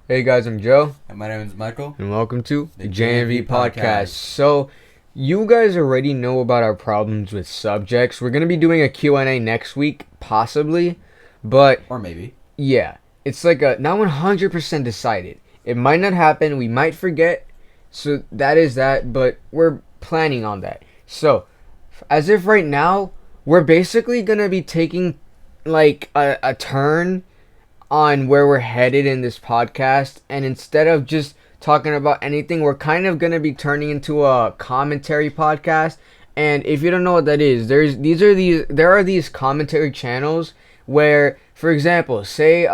Hey guys, I'm Joe, And my name is Michael. and welcome to The JMV JMV Podcast. Podcast. So, you guys already know about our problems with subjects. We're gonna be doing a Q&A next week, possibly, but Or maybe. yeah, it's like not 100% decided. It might not happen. We might forget. So that is that, but we're planning on that. So, as if right now, we're basically gonna be taking like a turn on where we're headed in this podcast, and instead of just talking about anything, we're kind of going to be turning into a commentary podcast. And if you don't know what that is, there are these commentary channels where, for example, say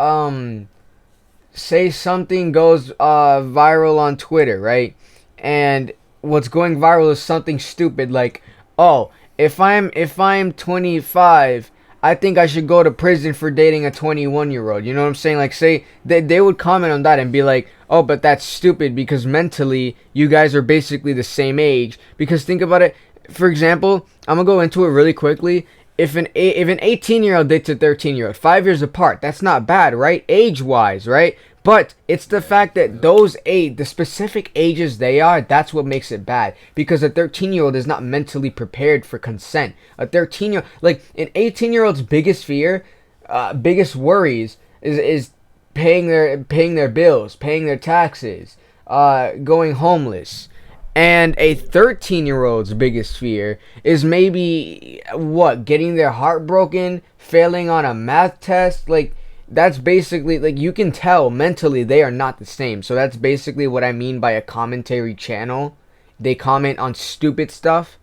something goes viral on Twitter, right? And what's going viral is something stupid like, "Oh, if I'm 25, I think I should go to prison for dating a 21-year-old." You know what I'm saying? Like, say they would comment on that and be like, "Oh, but that's stupid because mentally you guys are basically the same age." Because think about it. For example, I'm gonna go into it really quickly. If an 18-year-old dates a 13-year-old, 5 years apart, that's not bad, right? Age wise, right? But it's the fact that the specific ages they are, that's what makes it bad. Because a 13-year-old is not mentally prepared for consent. A 13-year, like an 18-year-old's biggest fear, biggest worries is paying their bills, paying their taxes, going homeless. And a 13-year-old's biggest fear is maybe what? Getting their heart broken, failing on a math test. Like, that's basically, like, you can tell mentally they are not the same. So that's basically what I mean by a commentary channel. They comment on stupid stuff.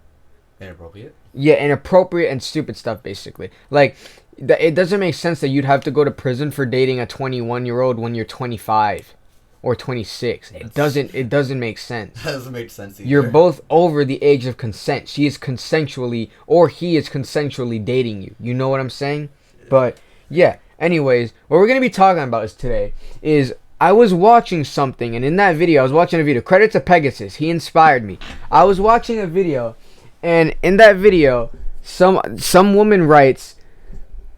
Inappropriate. Yeah, inappropriate and stupid stuff, basically. Like, it doesn't make sense that you'd have to go to prison for dating a 21-year-old when you're 25 or 26. It doesn't make sense. That doesn't make sense either. You're both over the age of consent. She is consensually, or he is consensually dating you. You know what I'm saying? But yeah. Anyways, what we're gonna be talking about is I was watching something, and in that video, I was watching a video. Credit to Pegasus, he inspired me. I was watching a video, and in that video, some woman writes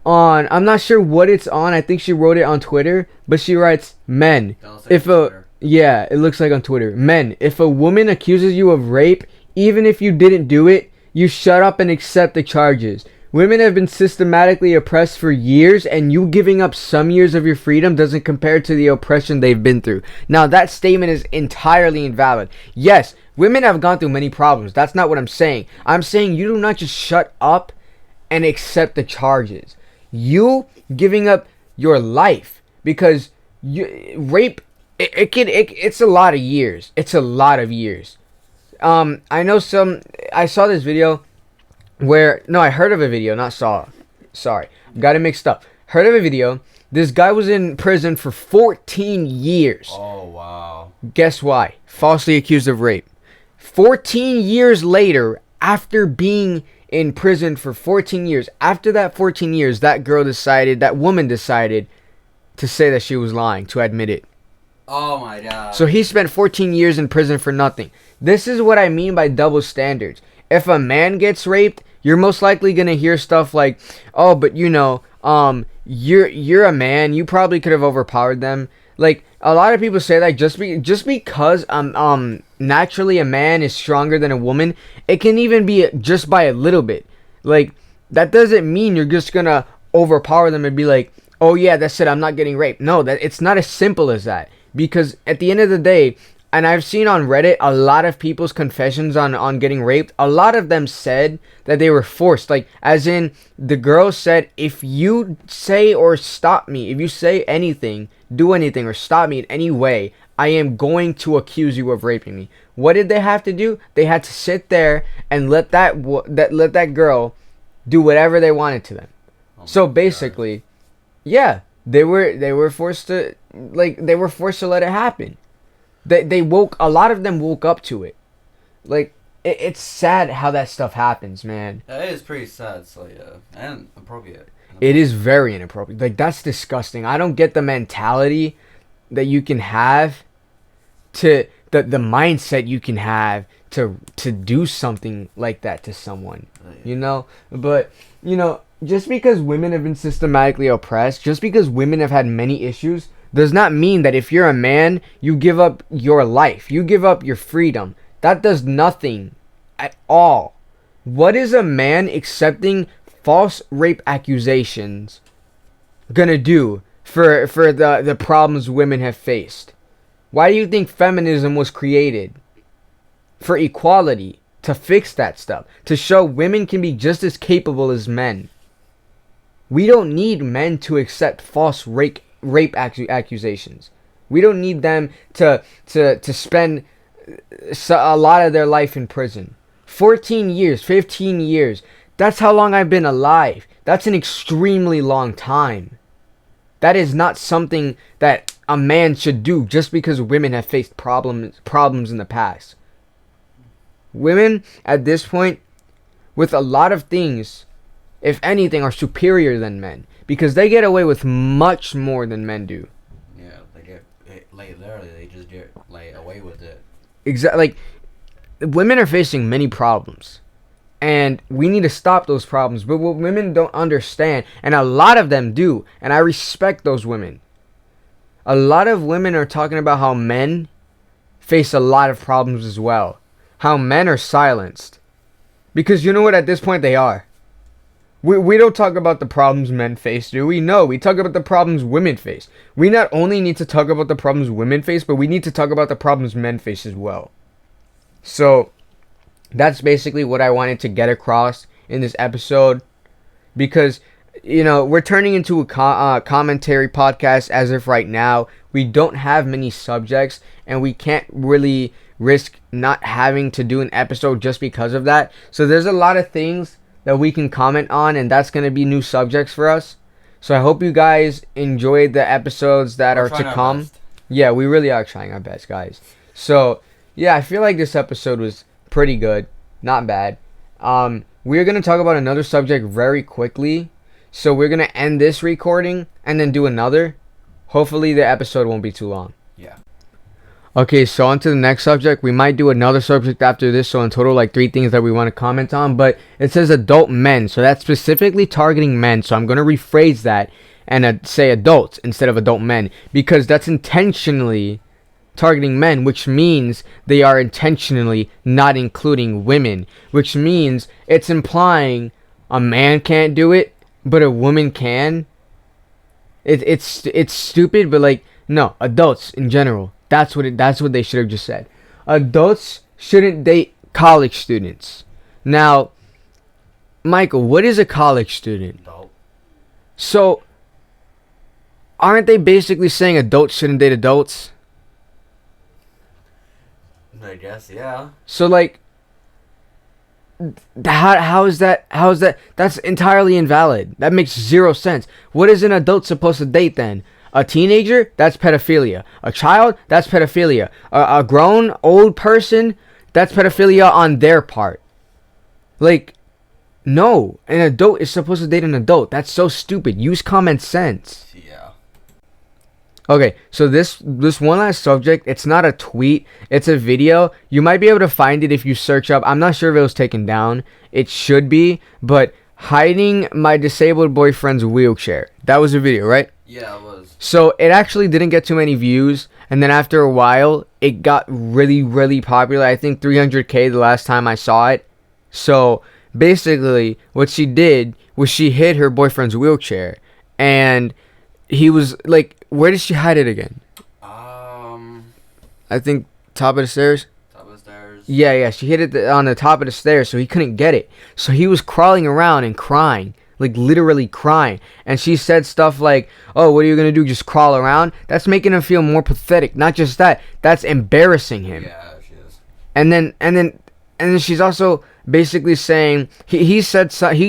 on, I'm not sure what it's on. I think she wrote it on Twitter, but she writes, "Men, if a yeah, it looks like on Twitter. Men, if a woman accuses you of rape, even if you didn't do it, you shut up and accept the charges. Women have been systematically oppressed for years, and you giving up some years of your freedom doesn't compare to the oppression they've been through." Now, that statement is entirely invalid. Yes, women have gone through many problems. That's not what I'm saying. I'm saying you do not just shut up and accept the charges. You giving up your life because rape, it's a lot of years. It's a lot of years. I saw this video where, no, I heard of a video, not saw. Sorry, got it mixed up. Heard of a video. This guy was in prison for 14 years. Oh, wow. Guess why? Falsely accused of rape. 14 years later, after being in prison for 14 years, after that 14 years, that woman decided to say that she was lying, to admit it. Oh, my God. So he spent 14 years in prison for nothing. This is what I mean by double standards. If a man gets raped, you're most likely gonna hear stuff like, "Oh, but you're a man. You probably could have overpowered them." Like, a lot of people say that just because naturally a man is stronger than a woman, it can even be just by a little bit. Like, that doesn't mean you're just gonna overpower them and be like, "Oh yeah, that's it. I'm not getting raped." No, that it's not as simple as that. Because at the end of the day, and I've seen on Reddit a lot of people's confessions on getting raped. A lot of them said that they were forced. Like, as in, the girl said, "If you say or stop me, if you say anything, do anything, or stop me in any way, I am going to accuse you of raping me." What did they have to do? They had to sit there and let that girl do whatever they wanted to them. So basically, yeah, they were forced to let it happen. A lot of them woke up to it. Like, it's sad how that stuff happens, man. That is pretty sad, so yeah. And appropriate. It is very inappropriate. Like, that's disgusting. I don't get the mentality that you can have the mindset you can have to do something like that to someone. You know? But, just because women have been systematically oppressed, just because women have had many issues, does not mean that if you're a man, you give up your life. You give up your freedom. That does nothing at all. What is a man accepting false rape accusations gonna do for the problems women have faced? Why do you think feminism was created? For equality, to fix that stuff, to show women can be just as capable as men. We don't need men to accept false rape accusations. We don't need them to spend a lot of their life in prison. 14 years, 15 years. That's how long I've been alive. That's an extremely long time. That is not something that a man should do just because women have faced problems in the past. Women at this point, with a lot of things, if anything, are superior than men because they get away with much more than men do. Yeah, they get literally they just get away with it. Exactly. Like, women are facing many problems, and we need to stop those problems. But what women don't understand, and a lot of them do, and I respect those women. A lot of women are talking about how men face a lot of problems as well. How men are silenced. Because you know what, at this point they are. We don't talk about the problems men face, do we? No, we talk about the problems women face. We not only need to talk about the problems women face, but we need to talk about the problems men face as well. So, that's basically what I wanted to get across in this episode. Because, you know, we're turning into a commentary podcast as of right now. We don't have many subjects, and we can't really risk not having to do an episode just because of that. So there's a lot of things that we can comment on, and that's going to be new subjects for us. So I hope you guys enjoyed the episodes that are to come. Yeah, we really are trying our best, guys. So yeah, I feel like this episode was pretty good, not bad. We're going to talk about another subject very quickly. So we're going to end this recording and then do another. Hopefully the episode won't be too long. Yeah. Okay, so on to the next subject. We might do another subject after this, so in total, like 3 things that we want to comment on. But it says adult men, so that's specifically targeting men. So I'm going to rephrase that and say adults instead of adult men, because that's intentionally targeting men, which means they are intentionally not including women, which means it's implying a man can't do it, but a woman can. It's stupid, but like, no, adults in general. That's what they should have just said. Adults shouldn't date college students. Now, Michael, what is a college student? Adult. So, aren't they basically saying adults shouldn't date adults? I guess, yeah. So, like, how is that? That's entirely invalid. That makes zero sense. What is an adult supposed to date then? A teenager? That's pedophilia. A child? That's pedophilia. A grown old person? That's pedophilia on their part. Like, no. An adult is supposed to date an adult. That's so stupid. Use common sense. Yeah. Okay, so this one last subject, it's not a tweet, it's a video. You might be able to find it if you search up. I'm not sure if it was taken down. It should be, but hiding my disabled boyfriend's wheelchair. That was a video, right? Yeah, it was. So it actually didn't get too many views, and then after a while, it got really, really popular. I think 300K the last time I saw it. So basically, what she did was she hid her boyfriend's wheelchair, and he was like, where did she hide it again? I think top of the stairs. Top of the stairs. Yeah, she hid it on the top of the stairs, so he couldn't get it. So he was crawling around and crying. Like, literally crying. And she said stuff like, oh, what are you going to do, just crawl around? That's making him feel more pathetic. Not just that, that's embarrassing him. Yeah, she is. And then she's also basically saying, he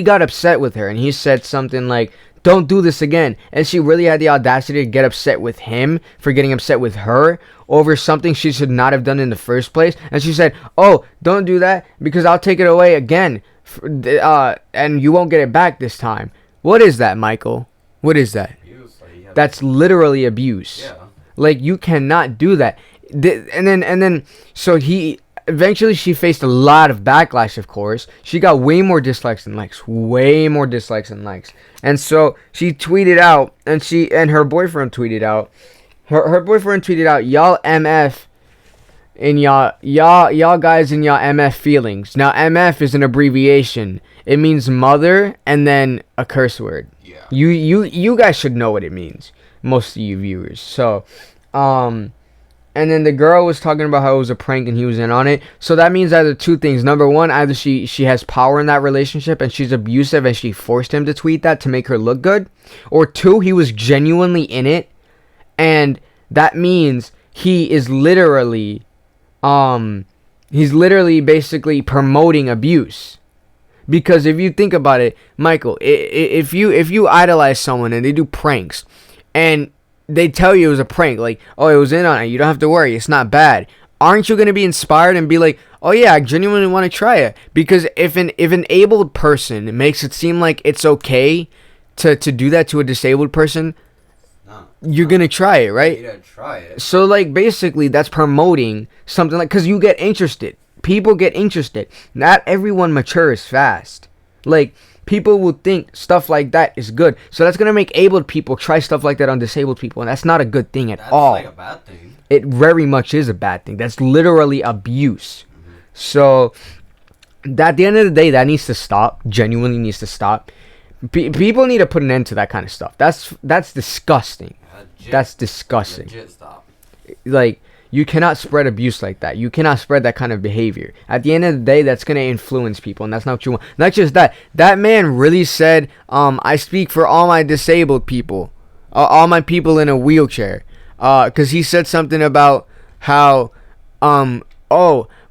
got upset with her, and he said something like, don't do this again. And she really had the audacity to get upset with him for getting upset with her over something she should not have done in the first place. And she said, oh, don't do that because I'll take it away again. And you won't get it back this time. What is that, Michael? What is that? Abuse, like, that's literally abuse. Yeah. Like, you cannot do that. And then so he eventually, she faced a lot of backlash, of course. She got way more dislikes than likes. And so she tweeted out, and her boyfriend tweeted out, Her boyfriend tweeted out, "Y'all MF in y'all guys in y'all MF feelings." Now MF is an abbreviation. It means mother and then a curse word. Yeah. You guys should know what it means. Most of you viewers. So, and then the girl was talking about how it was a prank and he was in on it. So that means either two things. Number one, either she has power in that relationship and she's abusive and she forced him to tweet that to make her look good. Or two, he was genuinely in it. And that means he is literally, basically promoting abuse. Because if you think about it, Michael, if you idolize someone and they do pranks and they tell you it was a prank, like, oh, it was in on it, you don't have to worry, it's not bad, aren't you going to be inspired and be like, oh yeah, I genuinely want to try it? Because if an abled person makes it seem like it's okay to do that to a disabled person, you're going to try it, right? You gotta try it. So like basically that's promoting something, like, because you get interested. People get interested. Not everyone matures fast. Like, people will think stuff like that is good. So that's going to make abled people try stuff like that on disabled people. And that's not a good thing at all. That's like a bad thing. It very much is a bad thing. That's literally abuse. Mm-hmm. So, at the end of the day, that needs to stop. Genuinely needs to stop. People need to put an end to that kind of stuff. That's disgusting. That's disgusting. Legit stop. Like, you cannot spread abuse like that. You cannot spread that kind of behavior. At the end of the day, that's going to influence people, and that's not what you want. Not just that. That man really said, I speak for all my disabled people. All my people in a wheelchair. Because he said something about how,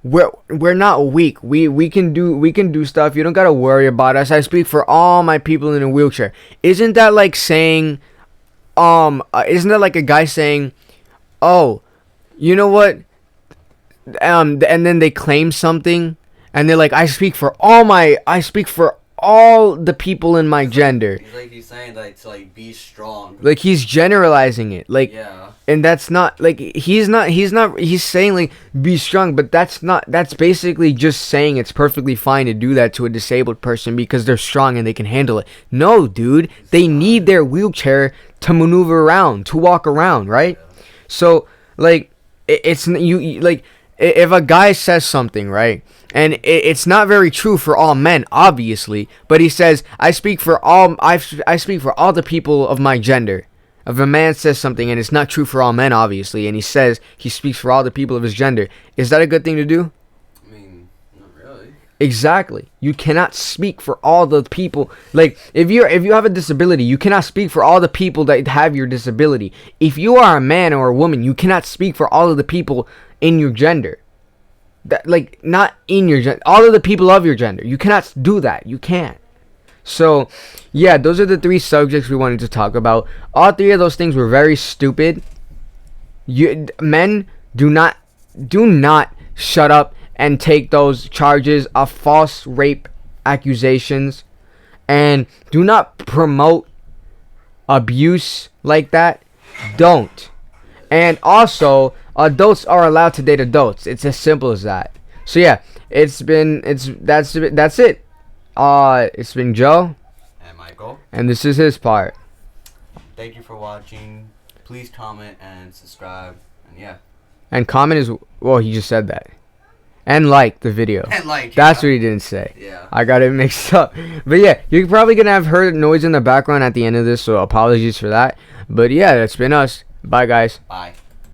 we're not weak. We can do stuff. You don't got to worry about us. I speak for all my people in a wheelchair. Isn't that like saying, isn't that like a guy saying, oh, you know what? And then they claim something, and they're like, I speak for all the people in my gender. He's saying that to like be strong. Like, he's generalizing it. Like, yeah. And that's not like he's saying like be strong, but that's basically just saying it's perfectly fine to do that to a disabled person because they're strong and they can handle it. No, dude, they need their wheelchair to maneuver around, to walk around, right? Yeah. So like, it's you like, if a guy says something, right, and it's not very true for all men, obviously, but he says, I speak for all the people of my gender. If a man says something and it's not true for all men, obviously, and he says he speaks for all the people of his gender, is that a good thing to do? I mean, not really. Exactly. You cannot speak for all the people. Like, if you have a disability, you cannot speak for all the people that have your disability. If you are a man or a woman, you cannot speak for all of the people in your gender. That, like, not in your gender, all of the people of your gender. You cannot do that. You can't. So, yeah, those are the three subjects we wanted to talk about. All three of those things were very stupid. Men, do not shut up and take those charges of false rape accusations, and do not promote abuse like that. Don't. And also, adults are allowed to date adults. It's as simple as that. So yeah, that's it. It's been Joe and Michael, and this is his part. Thank you for watching. Please comment and subscribe, and yeah. And comment is, well, he just said that. And like the video. And like. That's what he didn't say. Yeah. I got it mixed up. But yeah, you're probably gonna have heard noise in the background at the end of this, so apologies for that. But yeah, that's been us. Bye, guys. Bye.